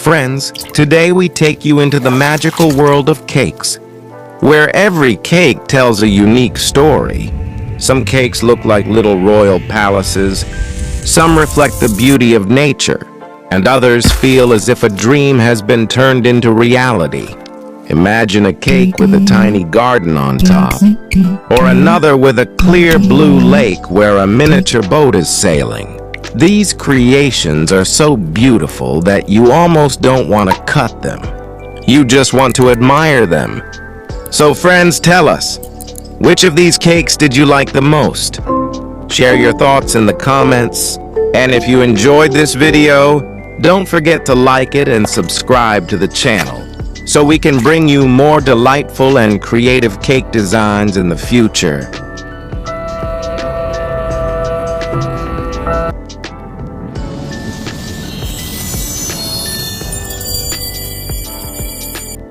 Friends, today we take you into the magical world of cakes, where every cake tells a unique story. Some cakes look like little royal palaces, some reflect the beauty of nature, and others feel as if a dream has been turned into reality. Imagine a cake with a tiny garden on top, or another with a clear blue lake where a miniature boat is sailing. These creations are so beautiful that you almost don't want to cut them. You just want to admire them. So friends, tell us, which of these cakes did you like the most? Share your thoughts in the comments, and if you enjoyed this video, don't forget to like it and subscribe to the channel so we can bring you more delightful and creative cake designs in the future.